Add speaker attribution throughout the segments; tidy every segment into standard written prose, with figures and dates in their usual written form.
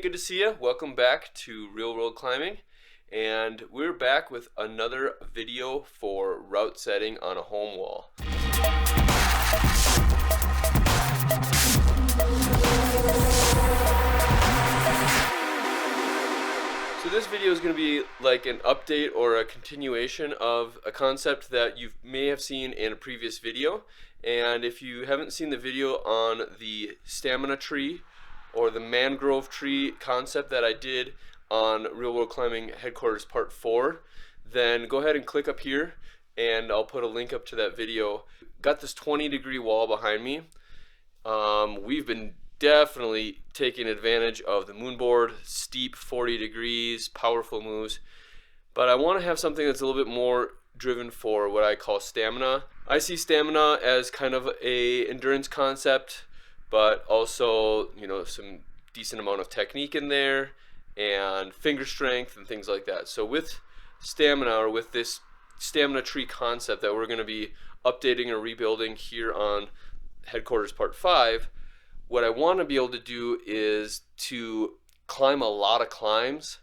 Speaker 1: good to see you. Welcome back to Real World Climbing, and we're back with another video for route setting on a home wall. So this video is going to be like an update or a continuation of a concept that you may have seen in a previous video. And if you haven't seen the video on the stamina tree or the mangrove tree concept that I did on Real World Climbing Headquarters Part 4, then go ahead and click up here and I'll put a link up to that video. Got this 20-degree wall behind me. We've been definitely taking advantage of the moonboard, steep 40 degrees, powerful moves, but I want to have something that's a little bit more driven for what I call stamina. I see stamina as kind of a endurance concept, but also, you know, some decent amount of technique in there and finger strength and things like that. So with stamina, or with this stamina tree concept that we're going to be updating or rebuilding here on Headquarters Part 5, what I want to be able to do is to climb a lot of climbs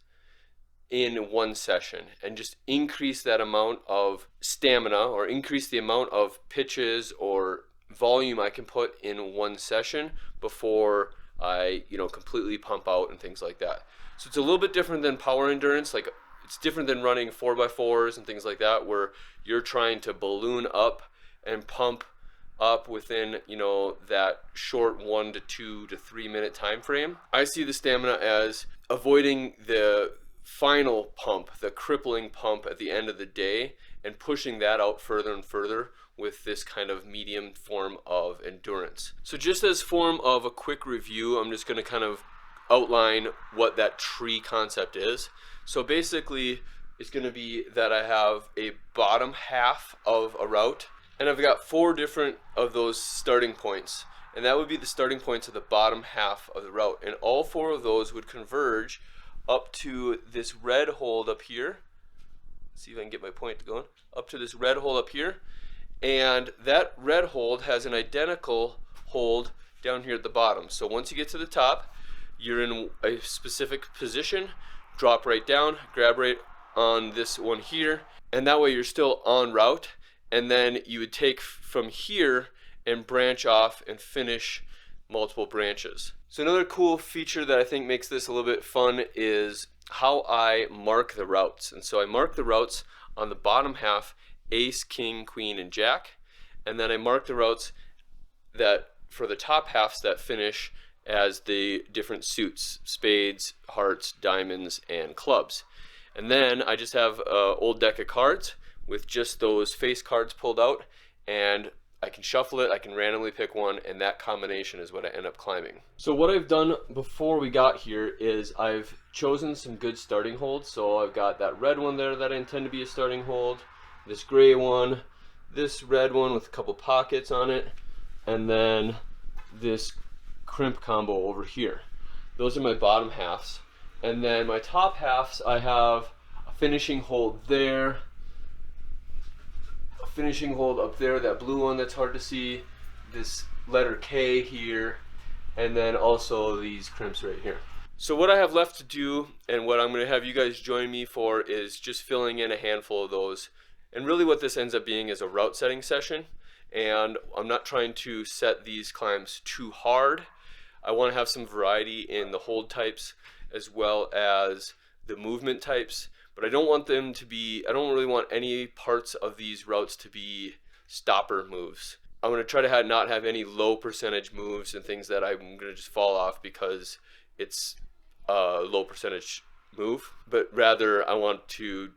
Speaker 1: in one session and just increase that amount of stamina, or increase the amount of pitches or volume I can put in one session before I, completely pump out and things like that. So it's a little bit different than power endurance. Like, it's different than running 4x4s and things like that, where you're trying to balloon up and pump up within, that short 1 to 2 to 3 minute time frame. I see the stamina as avoiding the final pump, the crippling pump at the end of the day, and pushing that out further and further with this kind of medium form of endurance. So just as form of a quick review, I'm just going to kind of outline what that tree concept is. So basically, it's going to be that I have a bottom half of a route, and I've got 4 different of those starting points, and that would be the starting points of the bottom half of the route, and all 4 of those would converge up to this red hold up here. Let's see if I can get my point going. Up to this red hold up here, and that red hold has an identical hold down here at the bottom. So once you get to the top, you're in a specific position, drop right down, grab right on this one here, and that way you're still en route. And then you would take from here and branch off and finish multiple branches. So another cool feature that I think makes this a little bit fun is how I mark the routes. And so I mark the routes on the bottom half, ace, king, queen, and jack. And then I mark the routes that for the top halves that finish as the different suits: spades, hearts, diamonds, and clubs. And then I just have an old deck of cards with just those face cards pulled out, and I can shuffle it, I can randomly pick one, and that combination is what I end up climbing. So what I've done before we got here is I've chosen some good starting holds. So I've got that red one there that I intend to be a starting hold, this gray one, this red one with a couple pockets on it, and then this crimp combo over here. Those are my bottom halves. And then my top halves, I have a finishing hold there, a finishing hold up there, that blue one that's hard to see, this letter K here, and then also these crimps right here. So what I have left to do, and what I'm going to have you guys join me for, is just filling in a handful of those. And really what this ends up being is a route setting session, and I'm not trying to set these climbs too hard. I want to have some variety in the hold types as well as the movement types, but I don't want them to be, I don't really want any parts of these routes to be stopper moves. I'm going to try to not have any low percentage moves and things that I'm going to just fall off because it's a low percentage move, but rather I want to,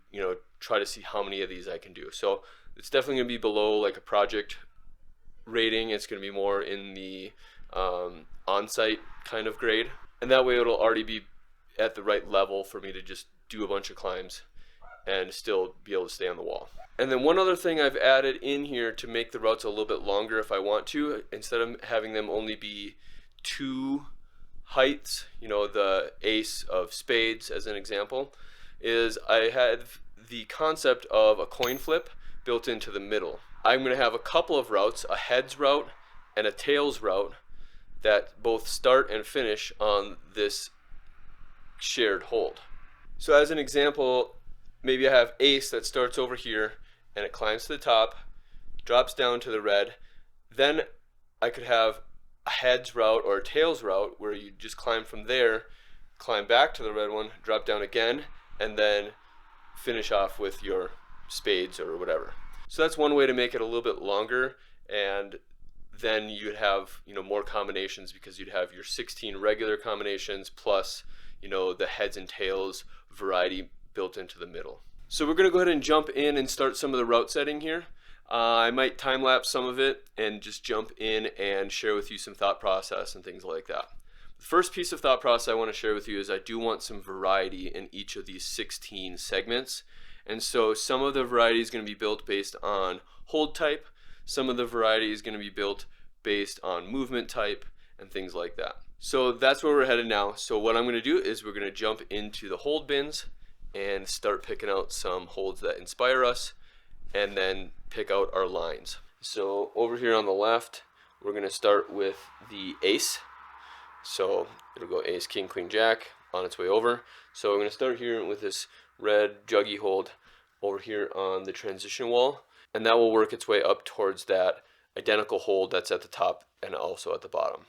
Speaker 1: try to see how many of these I can do. So it's definitely going to be below like a project rating. It's going to be more in the on-site kind of grade, and that way it'll already be at the right level for me to just do a bunch of climbs and still be able to stay on the wall. And then one other thing I've added in here to make the routes a little bit longer if I want to, instead of having them only be 2 heights, the ace of spades as an example, is I had the concept of a coin flip built into the middle. I'm going to have a couple of routes, a heads route and a tails route, that both start and finish on this shared hold. So as an example, maybe I have ace that starts over here and it climbs to the top, drops down to the red. Then I could have a heads route or a tails route where you just climb from there, climb back to the red one, drop down again, and then finish off with your spades or whatever. So that's one way to make it a little bit longer, and then you'd have, you know, more combinations because you'd have your 16 regular combinations plus, you know, the heads and tails variety built into the middle. So we're going to go ahead and jump in and start some of the route setting here. I might time lapse some of it and just jump in and share with you some thought process and things like that. The first piece of thought process I want to share with you is I do want some variety in each of these 16 segments. And so some of the variety is going to be built based on hold type. Some of the variety is going to be built based on movement type and things like that. So that's where we're headed now. So what I'm going to do is we're going to jump into the hold bins and start picking out some holds that inspire us, and then pick out our lines. So over here on the left, we're going to start with the ace. So it'll go ace, king, queen, jack on its way over. So we're going to start here with this red juggy hold over here on the transition wall, and that will work its way up towards that identical hold that's at the top and also at the bottom.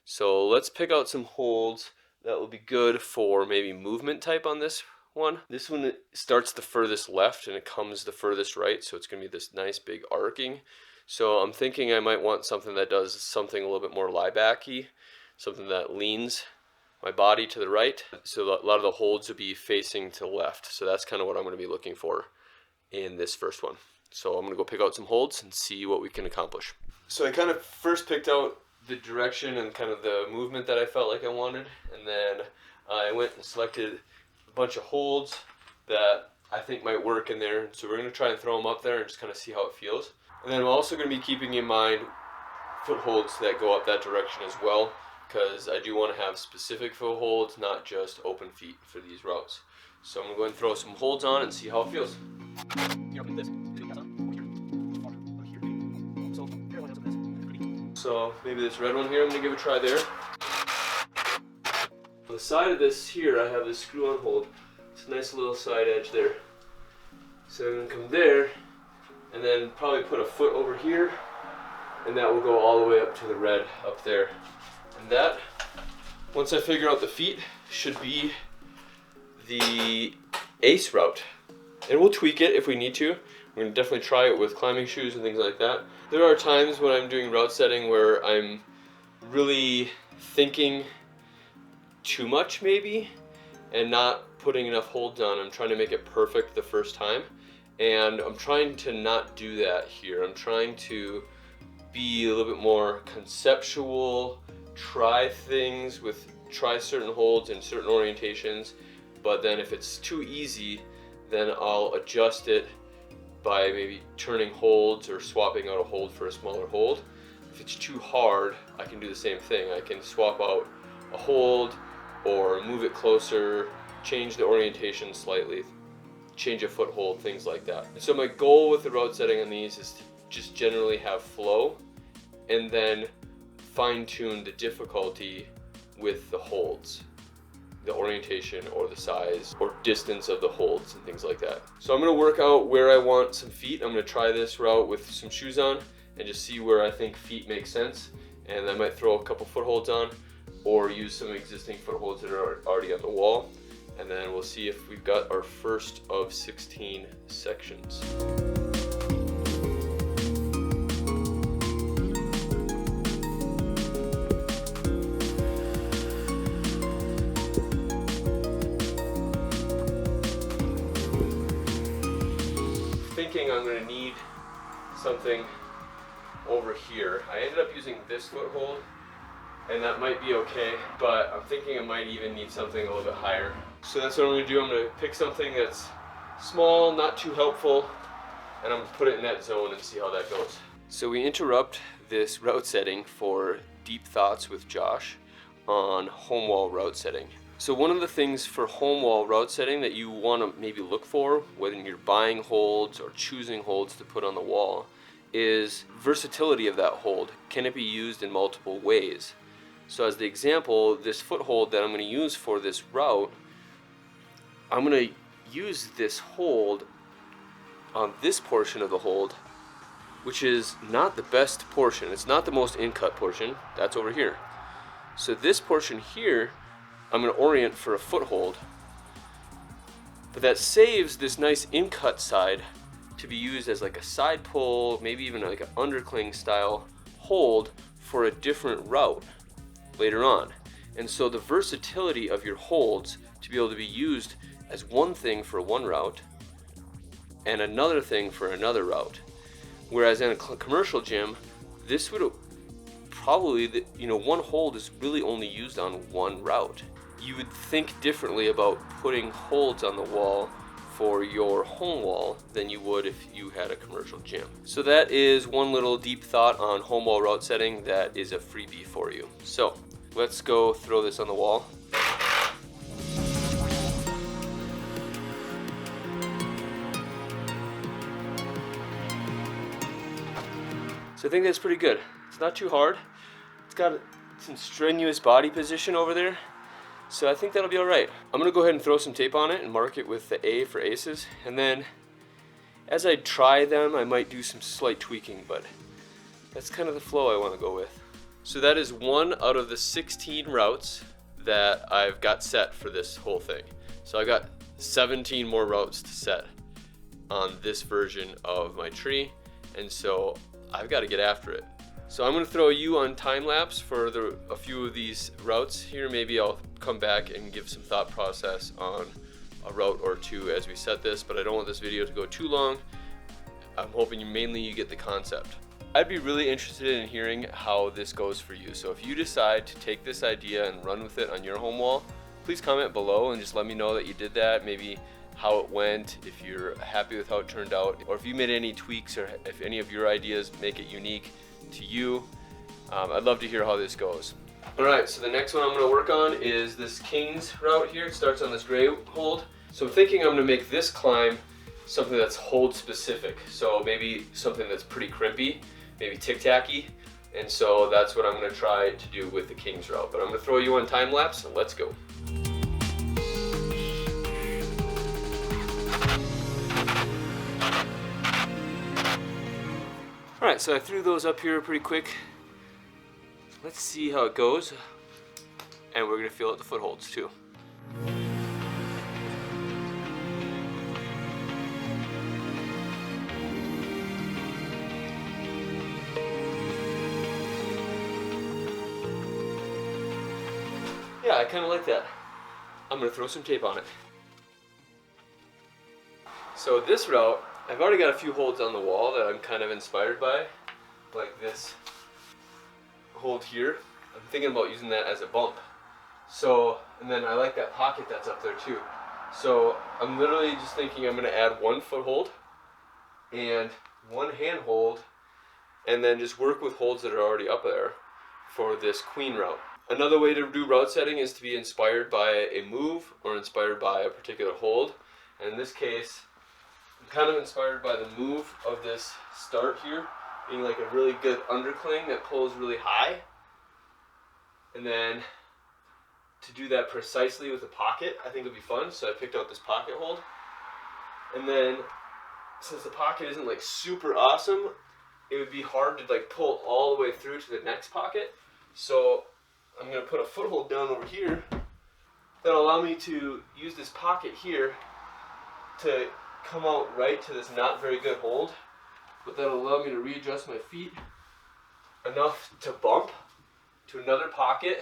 Speaker 1: So let's pick out some holds that will be good for maybe movement type on this one. This one starts the furthest left and it comes the furthest right, so it's going to be this nice big arcing. So I'm thinking I might want something that does something a little bit more lie-back-y, something that leans my body to the right. So a lot of the holds will be facing to the left. So that's kind of what I'm going to be looking for in this first one. So I'm going to go pick out some holds and see what we can accomplish. So I kind of first picked out the direction and kind of the movement that I felt like I wanted, and then I went and selected a bunch of holds that I think might work in there. So we're going to try and throw them up there and just kind of see how it feels. And then I'm also going to be keeping in mind footholds that go up that direction as well, because I do want to have specific footholds, not just open feet for these routes. So I'm going to go ahead and throw some holds on and see how it feels. So maybe this red one here, I'm going to give a try there. On the side of this here, I have this screw-on hold. It's a nice little side edge there. So I'm going to come there, and then probably put a foot over here, and that will go all the way up to the red up there. And that, once I figure out the feet, should be the ace route. And we'll tweak it if we need to. We're going to definitely try it with climbing shoes and things like that. There are times when I'm doing route setting where I'm really thinking too much maybe and not putting enough holds on. I'm trying to make it perfect the first time, and I'm trying to not do that here. I'm trying to be a little bit more conceptual, try things try certain holds and certain orientations, but then if it's too easy, then I'll adjust it by maybe turning holds or swapping out a hold for a smaller hold. If it's too hard, I can do the same thing. I can swap out a hold or move it closer, change the orientation slightly, change a foothold, things like that. And so my goal with the route setting on these is to just generally have flow and then fine-tune the difficulty with the holds, the orientation or the size or distance of the holds and things like that. So I'm going to work out where I want some feet. I'm going to try this route with some shoes on and just see where I think feet make sense, and I might throw a couple footholds on or use some existing footholds that are already on the wall, and then we'll see if we've got our first of 16 sections. Thinking I'm going to need something over here. I ended up using this foothold, and that might be okay, but I'm thinking I might even need something a little bit higher. So that's what I'm going to do. I'm going to pick something that's small, not too helpful, and I'm going to put it in that zone and see how that goes. So we interrupt this route setting for deep thoughts with Josh on home wall route setting. So one of the things for home wall route setting that you want to maybe look for when you're buying holds or choosing holds to put on the wall is versatility of that hold. Can it be used in multiple ways? So as the example, this foothold that I'm going to use for this route I'm going to use this hold on this portion of the hold, which is not the best portion. It's not the most in-cut portion. That's over here. So this portion here, I'm going to orient for a foothold. But that saves this nice in-cut side to be used as like a side pull, maybe even like an undercling style hold for a different route later on. And so the versatility of your holds to be able to be used as one thing for one route and another thing for another route. Whereas in a commercial gym, this would probably, one hold is really only used on one route. You would think differently about putting holds on the wall for your home wall than you would if you had a commercial gym. So that is one little deep thought on home wall route setting that is a freebie for you. So let's go throw this on the wall. So I think that's pretty good. It's not too hard. It's got some strenuous body position over there. So I think that'll be all right. I'm gonna go ahead and throw some tape on it and mark it with the A for aces. And then as I try them, I might do some slight tweaking, but that's kind of the flow I wanna go with. So that is one out of the 16 routes that I've got set for this whole thing. So I got 17 more routes to set on this version of my tree. And so I've got to get after it. So I'm going to throw you on Timelapse for a few of these routes here. Maybe I'll come back and give some thought process on a route or two as we set this, but I don't want this video to go too long. I'm hoping mainly you get the concept. I'd be really interested in hearing how this goes for you. So if you decide to take this idea and run with it on your home wall, please comment below and just let me know that you did that. Maybe how it went, if you're happy with how it turned out, or if you made any tweaks, or if any of your ideas make it unique to you. I'd love to hear how this goes. All right, so the next one I'm going to work on is this King's route here. It starts on this gray hold. So I'm thinking I'm going to make this climb something that's hold specific. So maybe something that's pretty crimpy, maybe tic-tacky. And so that's what I'm going to try to do with the King's route. But I'm going to throw you on time lapse and let's go. Alright, so I threw those up here pretty quick. Let's see how it goes. And we're going to feel out the footholds too. Yeah, I kind of like that. I'm going to throw some tape on it. So this route, I've already got a few holds on the wall that I'm kind of inspired by, like this hold here. I'm thinking about using that as a bump. So, and then I like that pocket that's up there too. So I'm literally just thinking I'm going to add one foothold and one hand hold, and then just work with holds that are already up there for this queen route. Another way to do route setting is to be inspired by a move or inspired by a particular hold. And in this case, I'm kind of inspired by the move of this start here, being like a really good undercling that pulls really high. And then to do that precisely with a pocket, I think would be fun. So I picked out this pocket hold. And then since the pocket isn't like super awesome, it would be hard to like pull all the way through to the next pocket. So I'm going to put a foothold down over here that'll allow me to use this pocket here to come out right to this not very good hold, but that'll allow me to readjust my feet enough to bump to another pocket.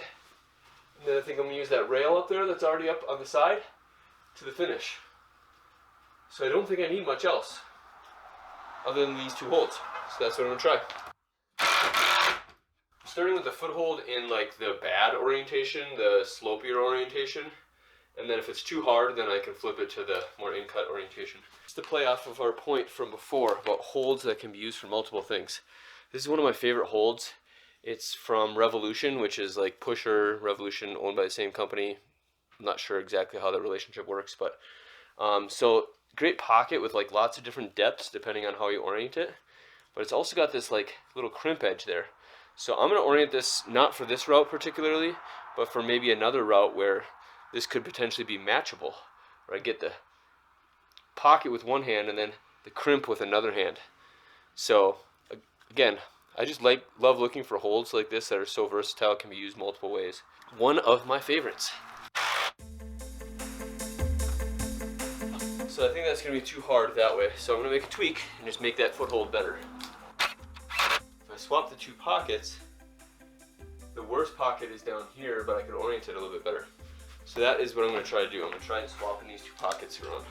Speaker 1: And then I think I'm going to use that rail up there that's already up on the side to the finish. So I don't think I need much else other than these two holds. So that's what I'm going to try. Starting with the foothold in like the bad orientation, the slopier orientation, and then if it's too hard, then I can flip it to the more in-cut orientation. Just to play off of our point from before about holds that can be used for multiple things. This is one of my favorite holds. It's from Revolution, which is like Pusher, Revolution, owned by the same company. I'm not sure exactly how that relationship works, but so great pocket with like lots of different depths depending on how you orient it. But it's also got this like little crimp edge there. So I'm going to orient this not for this route particularly, but for maybe another route where this could potentially be matchable or I get the pocket with one hand and then the crimp with another hand. So again, I just love looking for holds like this that are so versatile, can be used multiple ways. One of my favorites. So I think that's going to be too hard that way, so I'm going to make a tweak and just make that foothold better. If I swap the two pockets, the worst pocket is down here, but I could orient it a little bit better. So that is what I'm going to try to do. I'm going to try and swap in these two pockets around.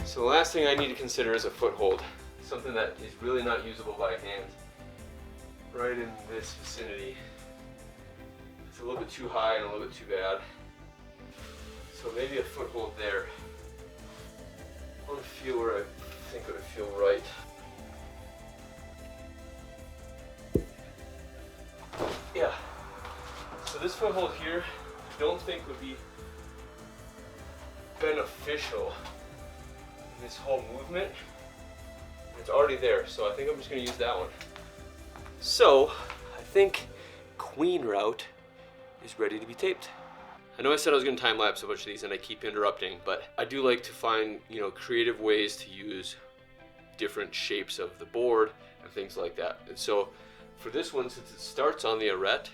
Speaker 1: So the last thing I need to consider is a foothold, something that is really not usable by hand. Right in this vicinity. It's a little bit too high and a little bit too bad. So maybe a foothold there. I want to feel where I think it would feel right. Yeah. So this foothold here, I don't think would be beneficial in this whole movement. It's already there, so I think I'm just going to use that one. So, I think Queen Route is ready to be taped. I know I said I was going to time lapse a bunch of these and I keep interrupting, but I do like to find, creative ways to use different shapes of the board and things like that. And so, for this one, since it starts on the arete,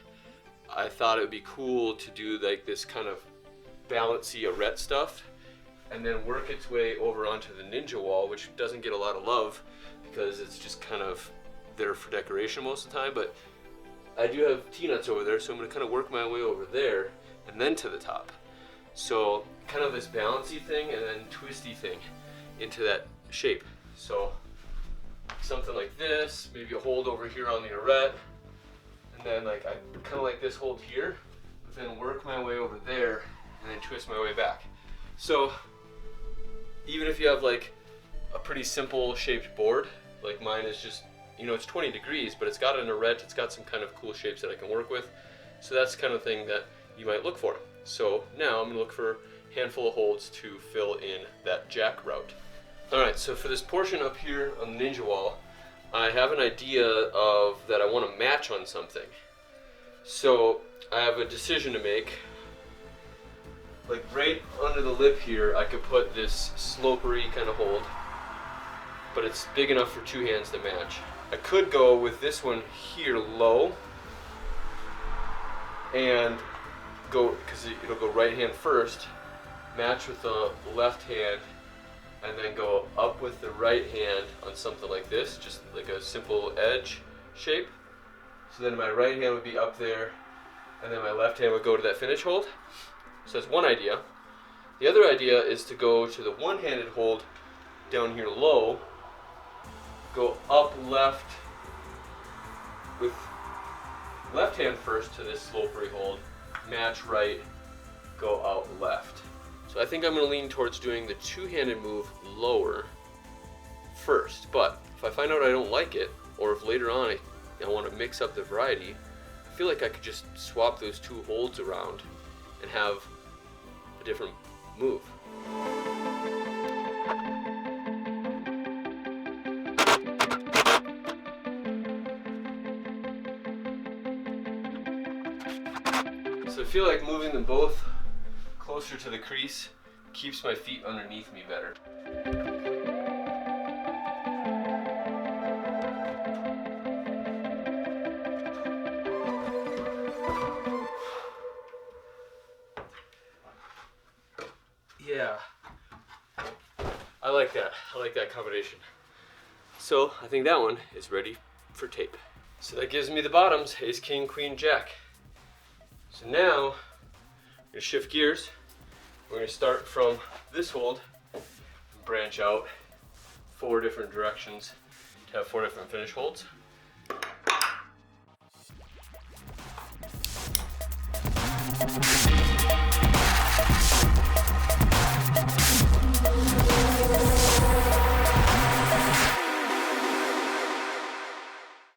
Speaker 1: I thought it would be cool to do like this kind of balancy arete stuff and then work its way over onto the ninja wall, which doesn't get a lot of love because it's just kind of there for decoration most of the time, but I do have T-nuts over there, so I'm going to kind of work my way over there and then to the top. So kind of this balancy thing and then twisty thing into that shape. So something like this, maybe a hold over here on the arete, and then like I kind of like this hold here, but then work my way over there and then twist my way back. So even if you have like a pretty simple shaped board, like mine is just, it's 20 degrees, but it's got an arete, it's got some kind of cool shapes that I can work with. So that's the kind of thing that you might look for. So now I'm going to look for a handful of holds to fill in that jack route. Alright, so for this portion up here on the ninja wall, I have an idea of that I want to match on something. So I have a decision to make. Like right under the lip here, I could put this slopery kind of hold, but it's big enough for two hands to match. I could go with this one here low and go, because it'll go right hand first, match with the left hand, and then go up with the right hand on something like this, just like a simple edge shape. So then my right hand would be up there, and then my left hand would go to that finish hold. So that's one idea. The other idea is to go to the one-handed hold down here low, go up left with left hand first to this slopery hold, match right, go out left. So I think I'm going to lean towards doing the two-handed move lower first, but if I find out I don't like it, or if later on I want to mix up the variety, I feel like I could just swap those two holds around and have a different move. So I feel like moving them both closer to the crease keeps my feet underneath me better. Yeah, I like that. I like that combination. So I think that one is ready for tape. So that gives me the bottoms, ace, king, queen, jack. So now I'm going to shift gears. We're going to start from this hold and branch out 4 different directions to have 4 different finish holds.